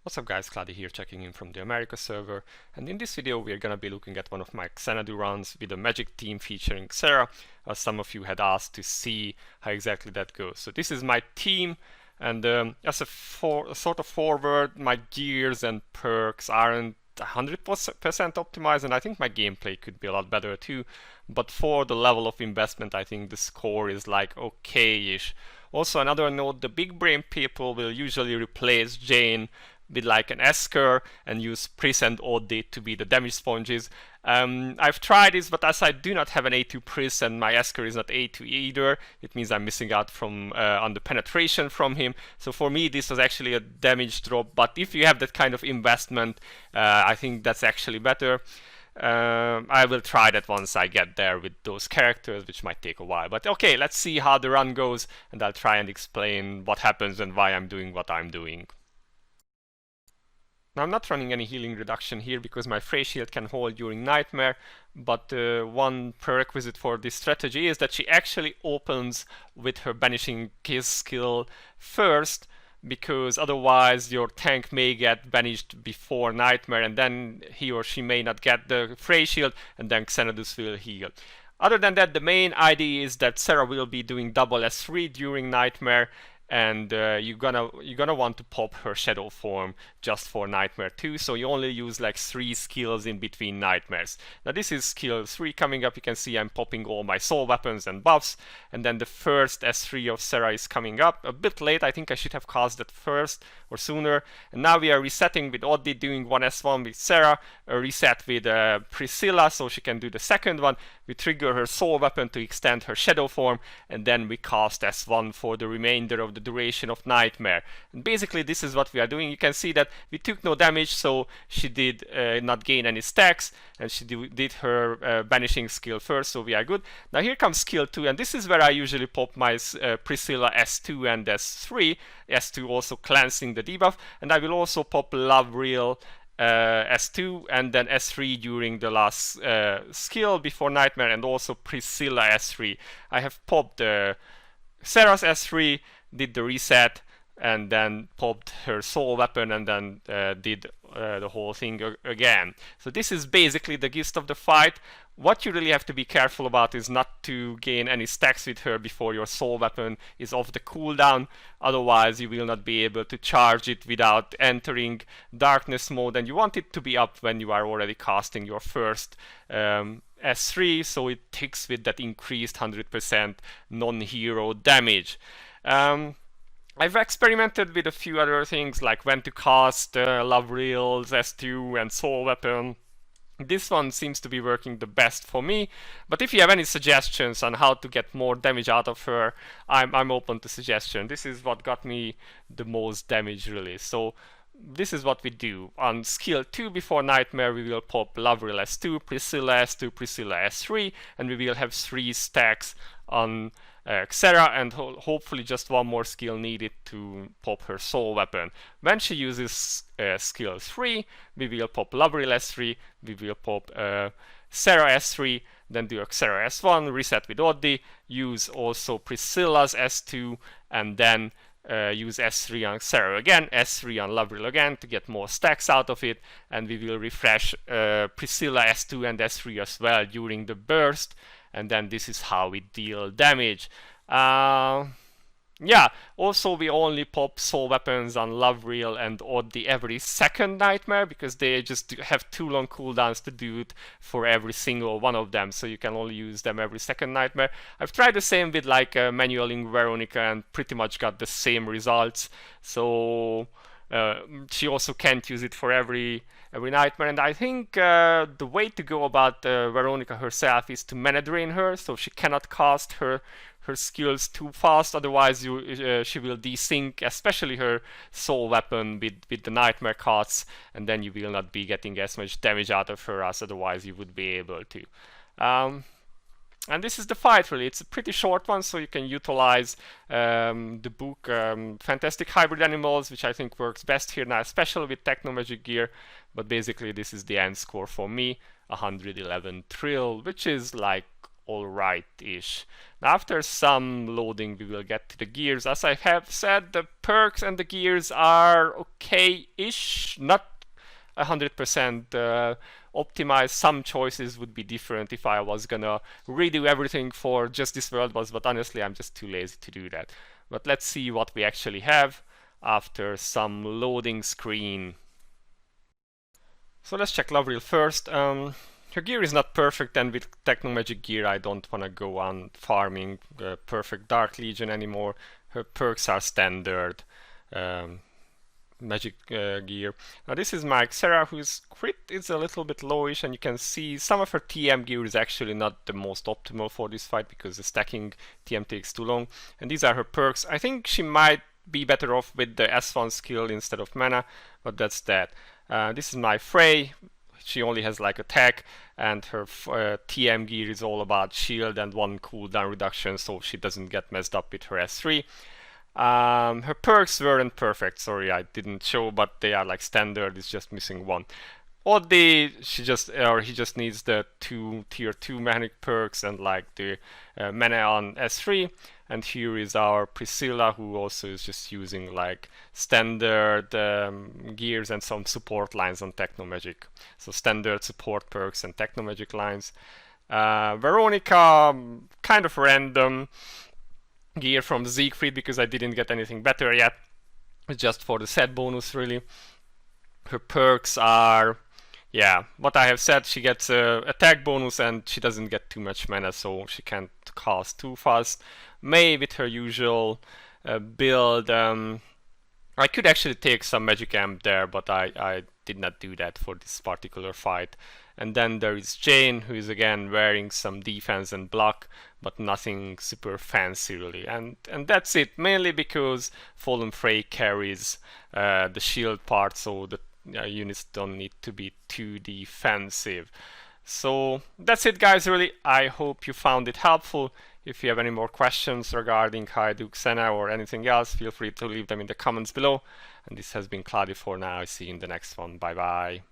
What's up guys, Cloudie here checking in from the America server, and in this video we are gonna be looking at one of my Xanadu runs with a magic team featuring Xerah, as some of you had asked to see how exactly that goes. So this is my team, and as a sort of forward, my gears and perks aren't 100% optimized, and I think my gameplay could be a lot better too, but for the level of investment I think the score is like okay-ish. Also, another note, the big brain people will usually replace Jane with like an Esker and use Pris and Oddie to be the damage sponges. I've tried this, but as I do not have an A2 Pris and my Esker is not A2 either, it means I'm missing out from on the penetration from him. So for me this was actually a damage drop, but if you have that kind of investment, I think that's actually better. I will try that once I get there with those characters, which might take a while. But okay, let's see how the run goes, and I'll try and explain what happens and why I'm doing what I'm doing. Now I'm not running any healing reduction here because my Frey shield can hold during Nightmare, but one prerequisite for this strategy is that she actually opens with her Banishing Kiss skill first, because otherwise your tank may get banished before Nightmare and then he or she may not get the Frey shield, and then Xanadus will heal. Other than that, the main idea is that Xerah will be doing double S3 during Nightmare, and you're gonna want to pop her shadow form just for Nightmare 2, so you only use like 3 skills in between nightmares. Now this is skill 3 coming up. You can see I'm popping all my soul weapons and buffs, and then the first S3 of Xerah is coming up a bit late. I think I should have cast that first or sooner. And now we are resetting with Oddie, doing one S1 with Xerah, a reset with Priscilla so she can do the second one. We trigger her soul weapon to extend her shadow form, and then we cast S1 for the remainder of the duration of Nightmare. And basically this is what we are doing. You can see that we took no damage, so she did not gain any stacks, and she did her banishing skill first, so we are good. Now here comes skill 2, and this is where I usually pop my Priscilla S2 and S3, S2 also cleansing the debuff, and I will also pop Love Real S2 and then S3 during the last skill before Nightmare, and also Priscilla S3. I have popped Xerah's S3, did the reset, and then popped her soul weapon, and then did the whole thing again. So this is basically the gist of the fight. What you really have to be careful about is not to gain any stacks with her before your soul weapon is off the cooldown, otherwise you will not be able to charge it without entering darkness mode, and you want it to be up when you are already casting your first S3, so it ticks with that increased 100% non-hero damage. I've experimented with a few other things, like when to cast Love Reels, S2 and Soul Weapon. This one seems to be working the best for me, but if you have any suggestions on how to get more damage out of her, I'm open to suggestion. This is what got me the most damage really. So this is what we do. On skill 2 before Nightmare, we will pop Love Reel S2, Priscilla S2, Priscilla S3, and we will have 3 stacks on Xerah, and hopefully just one more skill needed to pop her soul weapon. When she uses skill 3, we will pop Love Reel S3, we will pop Xerah S3, then do a Xerah S1, reset with Oddie, use also Priscilla's S2, and then use S3 on Xerah again, S3 on Love Reel again to get more stacks out of it, and we will refresh Priscilla S2 and S3 as well during the burst, and then this is how we deal damage. Yeah, also we only pop soul weapons on Love Reel and Oddie every second Nightmare, because they just have too long cooldowns to do it for every single one of them, so you can only use them every second Nightmare. I've tried the same with like manualing Veronica and pretty much got the same results, so she also can't use it for every Nightmare. And I think the way to go about Veronica herself is to mana drain her, so she cannot cast her skills too fast, otherwise she will desync, especially her soul weapon with the Nightmare casts, and then you will not be getting as much damage out of her as otherwise you would be able to. And this is the fight really. It's a pretty short one, so you can utilize the book Fantastic Hybrid Animals, which I think works best here now, especially with Techno Magic gear. But basically this is the end score for me, 111 Thrill, which is like alright-ish. After some loading, we will get to the gears. As I have said, the perks and the gears are okay-ish, not 100% optimized. Some choices would be different if I was gonna redo everything for just this world, but honestly, I'm just too lazy to do that. But let's see what we actually have after some loading screen. So let's check Lovril first. Her gear is not perfect, and with Technomagic gear I don't want to go on farming perfect Dark Legion anymore. Her perks are standard magic gear. Now this is my Xerah, whose crit is a little bit lowish, and you can see some of her TM gear is actually not the most optimal for this fight because the stacking TM takes too long. And these are her perks. I think she might be better off with the S1 skill instead of mana, but that's that. This is my Frey. She only has like attack, and her TM gear is all about shield and 1 cooldown reduction, so she doesn't get messed up with her S3. Her perks weren't perfect, sorry I didn't show, but they are like standard, it's just missing one. Oddly, he just needs the 2 tier 2 mechanic perks and like the mana on S3. And here is our Priscilla, who also is just using like standard gears and some support lines on Technomagic. So standard support perks and Technomagic lines. Veronica, kind of random gear from Siegfried because I didn't get anything better yet. It's just for the set bonus really. Her perks are, yeah, what I have said, she gets a attack bonus and she doesn't get too much mana, so she can't cast too fast. May with her usual build, I could actually take some magic amp there, but I did not do that for this particular fight. And then there is Jane, who is again wearing some defense and block, but nothing super fancy really. And that's it, mainly because Fallen Frey carries the shield part, so the units don't need to be too defensive. So that's it guys, really. I hope you found it helpful. If you have any more questions regarding how I do Xena or anything else, feel free to leave them in the comments below. And this has been Cloudie for now. I see you in the next one. Bye bye.